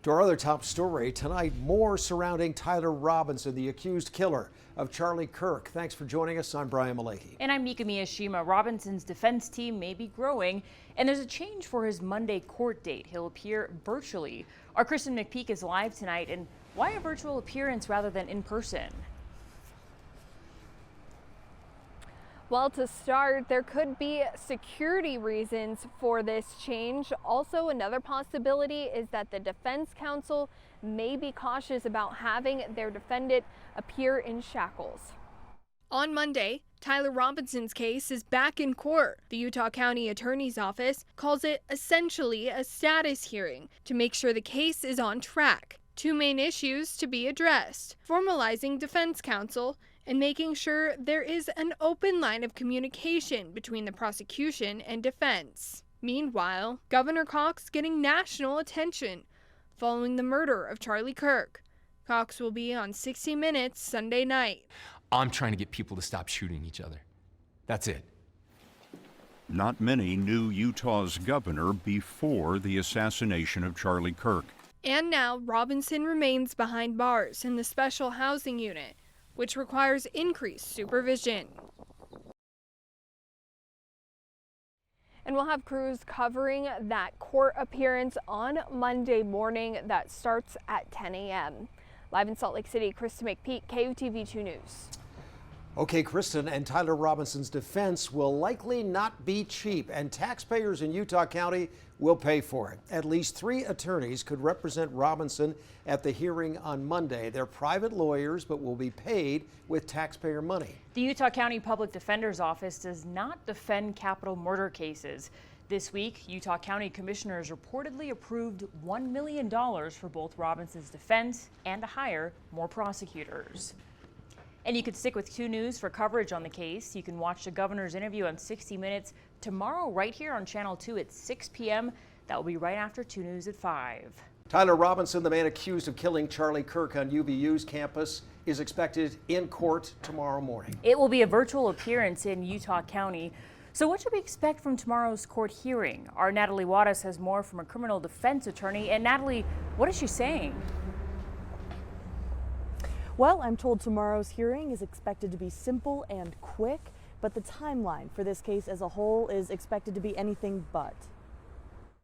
To our other top story tonight, more surrounding Tyler Robinson, the accused killer of Charlie Kirk. Thanks for joining us. I'm Brian Malecki. And I'm Mika Miyashima. Robinson's defense team may be growing, and there's a change for his Monday court date. He'll appear virtually. Our Kristen McPeak is live tonight, and why a virtual appearance rather than in person? Well, to start, there could be security reasons for this change. Also, another possibility is that the defense counsel may be cautious about having their defendant appear in shackles. On Monday, Tyler Robinson's case is back in court. The Utah County Attorney's Office calls it essentially a status hearing to make sure the case is on track. Two main issues to be addressed: formalizing defense counsel and making sure there is an open line of communication between the prosecution and defense. Meanwhile, Governor Cox getting national attention following the murder of Charlie Kirk. Cox will be on 60 Minutes Sunday night. I'm trying to get people to stop shooting each other. That's it. Not many knew Utah's governor before the assassination of Charlie Kirk. And now Robinson remains behind bars in the special housing unit, which requires increased supervision. And we'll have crews covering that court appearance on Monday morning that starts at 10 a.m. Live in Salt Lake City, Kristen McPeak, KUTV 2 News. Okay, Kristen, and Tyler Robinson's defense will likely not be cheap, and taxpayers in Utah County will pay for it. At least 3 attorneys could represent Robinson at the hearing on Monday. They're private lawyers, but will be paid with taxpayer money. The Utah County Public Defender's Office does not defend capital murder cases. This week, Utah County commissioners reportedly approved $1 million for both Robinson's defense and to hire more prosecutors. And you can stick with 2 News for coverage on the case. You can watch the governor's interview on 60 Minutes tomorrow right here on Channel 2 at 6 p.m. That will be right after 2 News at 5. Tyler Robinson, the man accused of killing Charlie Kirk on UVU's campus, is expected in court tomorrow morning. It will be a virtual appearance in Utah County. So what should we expect from tomorrow's court hearing? Our Natalie Wattis has more from a criminal defense attorney. And Natalie, what is she saying? Well, I'm told tomorrow's hearing is expected to be simple and quick, but the timeline for this case as a whole is expected to be anything but.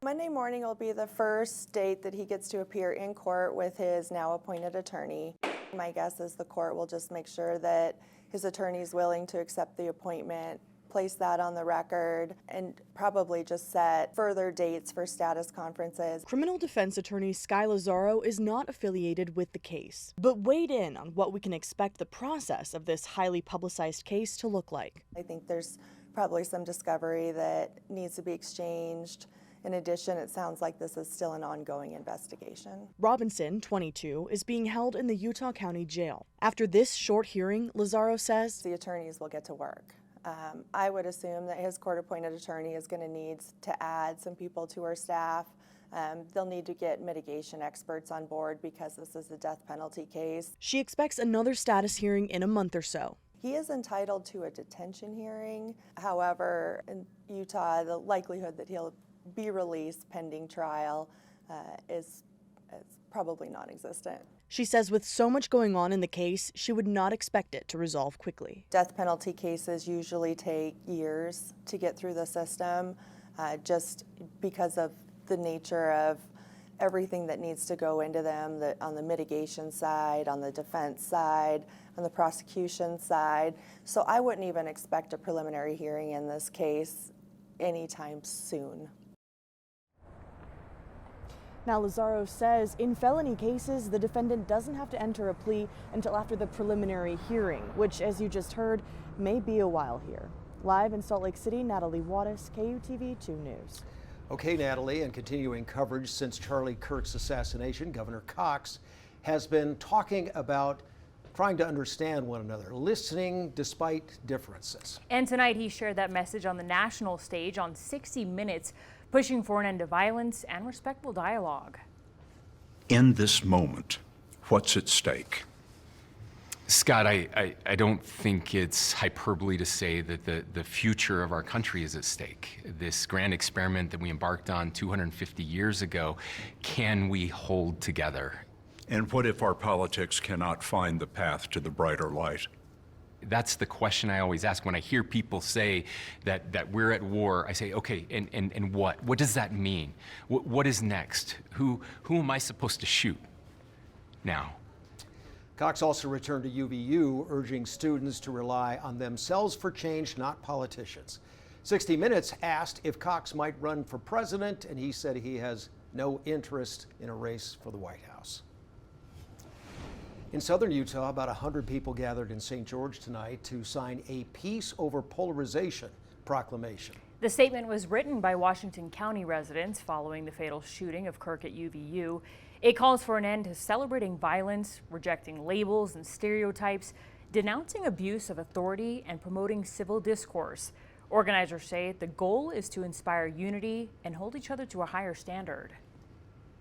Monday morning will be the first date that he gets to appear in court with his now appointed attorney. My guess is the court will just make sure that his attorney is willing to accept the appointment, place that on the record, and probably just set further dates for status conferences. Criminal defense attorney Sky Lazaro is not affiliated with the case, but weighed in on what we can expect the process of this highly publicized case to look like. I think there's probably some discovery that needs to be exchanged. In addition, it sounds like this is still an ongoing investigation. Robinson, 22, is being held in the Utah County Jail. After this short hearing, Lazaro says the attorneys will get to work. I would assume that his court-appointed attorney is going to need to add some people to our staff. They'll need to get mitigation experts on board because this is a death penalty case. She expects another status hearing in a month or so. He is entitled to a detention hearing. However, in Utah, the likelihood that he'll be released pending trial is probably non-existent. She says with so much going on in the case, she would not expect it to resolve quickly. Death penalty cases usually take years to get through the system, just because of the nature of everything that needs to go into them, on the mitigation side, on the defense side, on the prosecution side. So I wouldn't even expect a preliminary hearing in this case anytime soon. Now, Lazaro says in felony cases, the defendant doesn't have to enter a plea until after the preliminary hearing, which, as you just heard, may be a while here. Live in Salt Lake City, Natalie Wattis, KUTV 2 News. Okay, Natalie, and continuing coverage since Charlie Kirk's assassination, Governor Cox has been talking about trying to understand one another, listening despite differences. And tonight he shared that message on the national stage on 60 Minutes, pushing for an end to violence and respectful dialogue. In this moment, what's at stake? Scott, I don't think it's hyperbole to say that the future of our country is at stake. This grand experiment that we embarked on 250 years ago, can we hold together? And what if our politics cannot find the path to the brighter light? That's the question I always ask. When I hear people say that we're at war, I say, okay, and what? What does that mean? What is next? Who am I supposed to shoot now? Cox also returned to UVU, urging students to rely on themselves for change, not politicians. 60 Minutes asked if Cox might run for president, and he said he has no interest in a race for the White House. In southern Utah, about 100 people gathered in St. George tonight to sign a Peace Over Polarization proclamation. The statement was written by Washington County residents following the fatal shooting of Kirk at UVU. It calls for an end to celebrating violence, rejecting labels and stereotypes, denouncing abuse of authority, and promoting civil discourse. Organizers say the goal is to inspire unity and hold each other to a higher standard.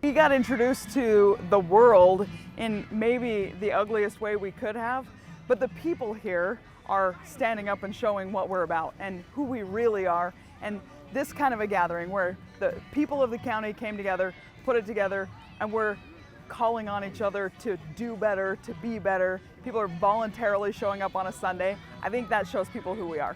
We got introduced to the world in maybe the ugliest way we could have, but the people here are standing up and showing what we're about and who we really are. And this kind of a gathering where the people of the county came together, put it together, and we're calling on each other to do better, to be better. People are voluntarily showing up on a Sunday. I think that shows people who we are.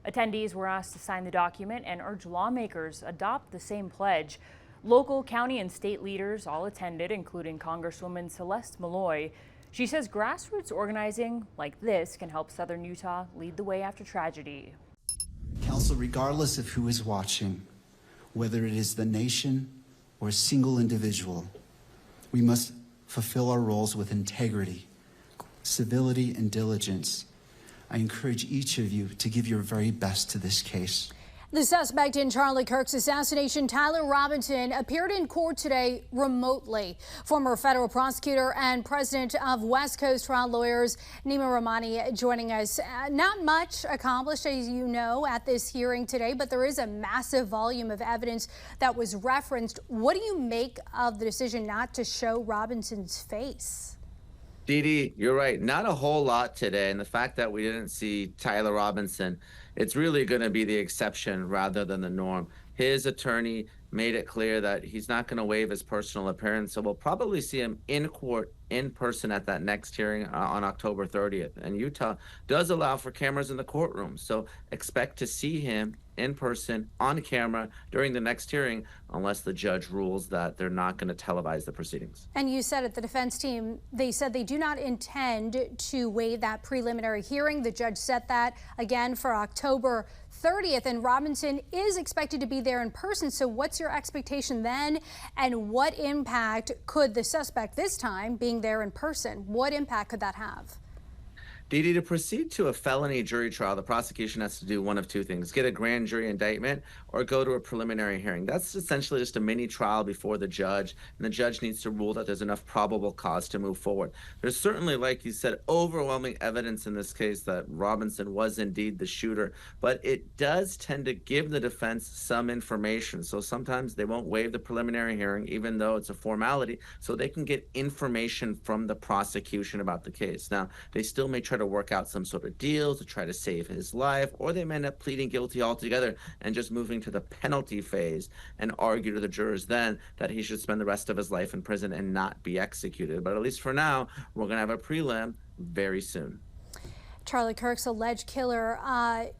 Attendees were asked to sign the document and urge lawmakers adopt the same pledge. Local, county, and state leaders all attended, including Congresswoman Celeste Malloy. She says grassroots organizing like this can help Southern Utah lead the way after tragedy. Council, regardless of who is watching, whether it is the nation or a single individual, we must fulfill our roles with integrity, civility, and diligence. I encourage each of you to give your very best to this case. The suspect in Charlie Kirk's assassination, Tyler Robinson, appeared in court today remotely. Former federal prosecutor and president of West Coast Trial Lawyers, Nima Rahmani, joining us. Not much accomplished, as you know, at this hearing today, but there is a massive volume of evidence that was referenced. What do you make of the decision not to show Robinson's face? Dee Dee, you're right. Not a whole lot today. And the fact that we didn't see Tyler Robinson, it's really going to be the exception rather than the norm. His attorney made it clear that he's not going to waive his personal appearance. So we'll probably see him in court in person at that next hearing on October 30th. And Utah does allow for cameras in the courtroom. So expect to see him in person on camera during the next hearing, unless the judge rules that they're not going to televise the proceedings. And you said at the defense team, they said they do not intend to waive that preliminary hearing. The judge set that again for October 30th, and Robinson is expected to be there in person. So what's your expectation then? And what impact could the suspect this time being there in person, what impact could that have? Dee Dee, to proceed to a felony jury trial, the prosecution has to do one of two things: get a grand jury indictment or go to a preliminary hearing. That's essentially just a mini trial before the judge, and the judge needs to rule that there's enough probable cause to move forward. There's certainly, like you said, overwhelming evidence in this case that Robinson was indeed the shooter, but it does tend to give the defense some information. So sometimes they won't waive the preliminary hearing, even though it's a formality, so they can get information from the prosecution about the case. Now, they still may try to work out some sort of deal to try to save his life, or they may end up pleading guilty altogether and just moving to the penalty phase and argue to the jurors then that he should spend the rest of his life in prison and not be executed. But at least for now, we're going to have a prelim very soon. Charlie Kirk's alleged killer,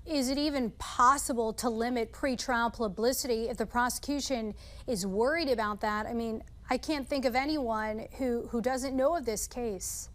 is it even possible to limit pretrial publicity if the prosecution is worried about that? I mean, I can't think of anyone who doesn't know of this case.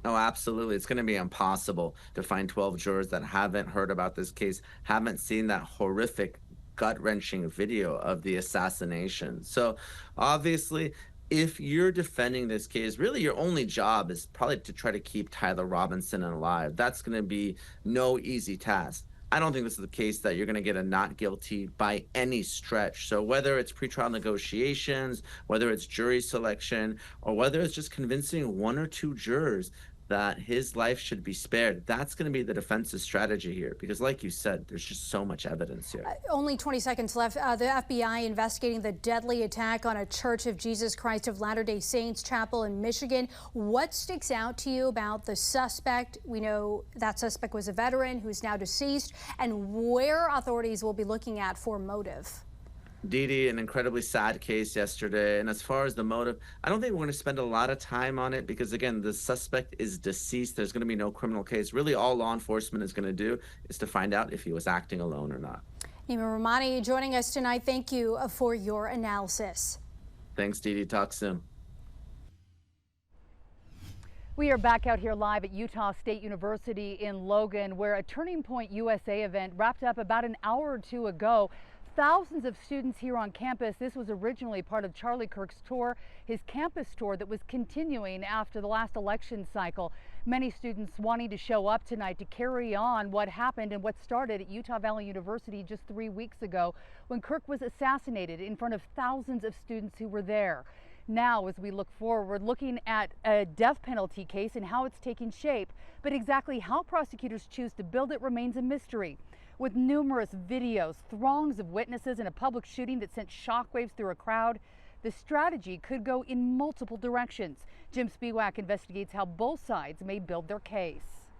Oh, absolutely. It's going to be impossible to find 12 jurors that haven't heard about this case, haven't seen that horrific, gut-wrenching video of the assassination. So obviously, if you're defending this case, really your only job is probably to try to keep Tyler Robinson alive. That's going to be no easy task. I don't think this is the case that you're going to get a not guilty by any stretch. So whether it's pretrial negotiations, whether it's jury selection, or whether it's just convincing one or two jurors, that his life should be spared. That's going to be the defense's strategy here, because like you said, there's just so much evidence here. Only 20 seconds left. The FBI investigating the deadly attack on a Church of Jesus Christ of Latter-day Saints chapel in Michigan. What sticks out to you about the suspect? We know that suspect was a veteran who's now deceased, and where authorities will be looking at for motive. Dee, an incredibly sad case yesterday. And as far as the motive, I don't think we're going to spend a lot of time on it because, again, the suspect is deceased. There's going to be no criminal case. Really, all law enforcement is going to do is to find out if he was acting alone or not. Nima Rahmani joining us tonight. Thank you for your analysis. Thanks, Dee. Talk soon. We are back out here live at Utah State University in Logan, where a Turning Point USA event wrapped up about an hour or two ago. Thousands of students here on campus. This was originally part of Charlie Kirk's tour, his campus tour that was continuing after the last election cycle. Many students wanting to show up tonight to carry on what happened and what started at Utah Valley University just 3 weeks ago when Kirk was assassinated in front of thousands of students who were there. Now, as we look forward, looking at a death penalty case and how it's taking shape, but exactly how prosecutors choose to build it remains a mystery. With numerous videos, throngs of witnesses, and a public shooting that sent shockwaves through a crowd, the strategy could go in multiple directions. Jim Spiewak investigates how both sides may build their case.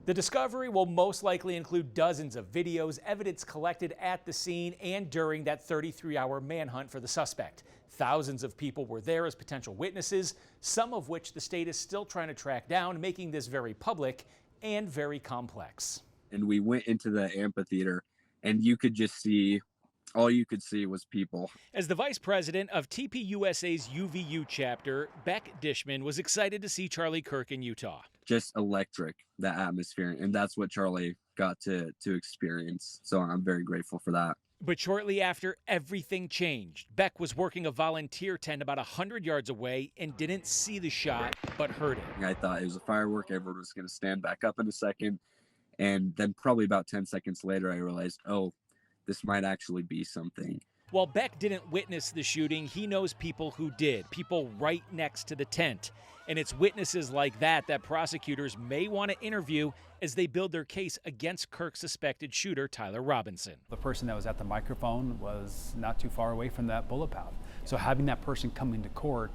The discovery will most likely include dozens of videos, evidence collected at the scene and during that 33-hour manhunt for the suspect. Thousands of people were there as potential witnesses, some of which the state is still trying to track down, making this very public and very complex. And we went into the amphitheater, and you could just see, all you could see was people. As the vice president of TPUSA's UVU chapter, Beck Dishman was excited to see Charlie Kirk in Utah. Just electric, the atmosphere, and that's what Charlie got to experience. So I'm very grateful for that. But shortly after, everything changed. Beck was working a volunteer tent about 100 yards away and didn't see the shot, but heard it. I thought it was a firework. Everyone was going to stand back up in a second. And then probably about 10 seconds later, I realized, oh, this might actually be something. While Beck didn't witness the shooting, he knows people who did, people right next to the tent. And it's witnesses like that that prosecutors may want to interview as they build their case against Kirk's suspected shooter, Tyler Robinson. The person that was at the microphone was not too far away from that bullet path. So having that person come into court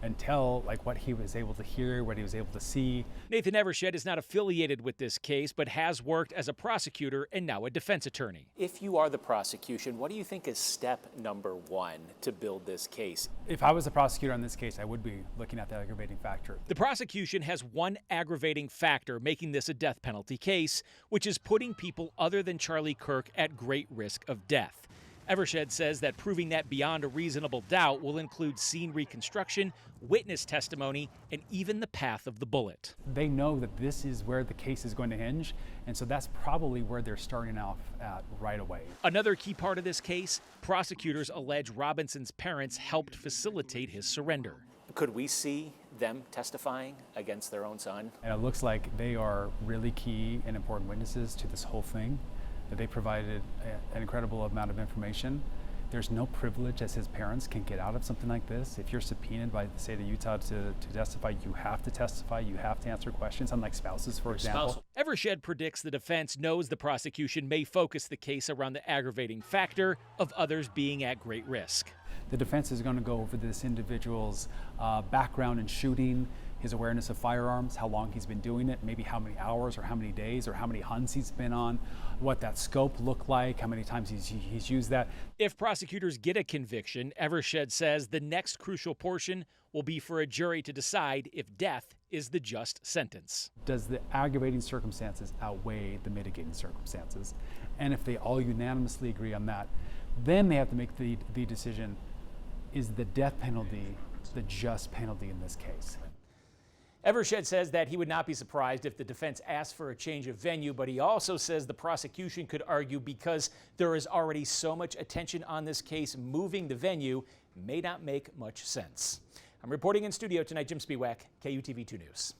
and tell what he was able to hear, what he was able to see. Nathan Evershed is not affiliated with this case, but has worked as a prosecutor and now a defense attorney. If you are the prosecution, what do you think is step number one to build this case? If I was the prosecutor on this case, I would be looking at the aggravating factor. The prosecution has one aggravating factor making this a death penalty case, which is putting people other than Charlie Kirk at great risk of death. Evershed says that proving that beyond a reasonable doubt will include scene reconstruction, witness testimony, and even the path of the bullet. They know that this is where the case is going to hinge, and so that's probably where they're starting off at right away. Another key part of this case, prosecutors allege Robinson's parents helped facilitate his surrender. Could we see them testifying against their own son? And it looks like they are really key and important witnesses to this whole thing. That they provided an incredible amount of information. There's no privilege as his parents can get out of something like this. If you're subpoenaed by the state of Utah to testify, you have to testify, you have to answer questions, unlike spouses, for example. Evershed predicts the defense knows the prosecution may focus the case around the aggravating factor of others being at great risk. The defense is going to go over this individual's background in shooting, his awareness of firearms, how long he's been doing it, maybe how many hours or how many days or how many hunts he's been on, what that scope looked like, how many times he's used that. If prosecutors get a conviction, Evershed says the next crucial portion will be for a jury to decide if death is the just sentence. Does the aggravating circumstances outweigh the mitigating circumstances? And if they all unanimously agree on that, then they have to make the decision, is the death penalty the just penalty in this case? Evershed says that he would not be surprised if the defense asked for a change of venue, but he also says the prosecution could argue because there is already so much attention on this case, moving the venue may not make much sense. I'm reporting in studio tonight, Jim Spiewak, KUTV 2 News.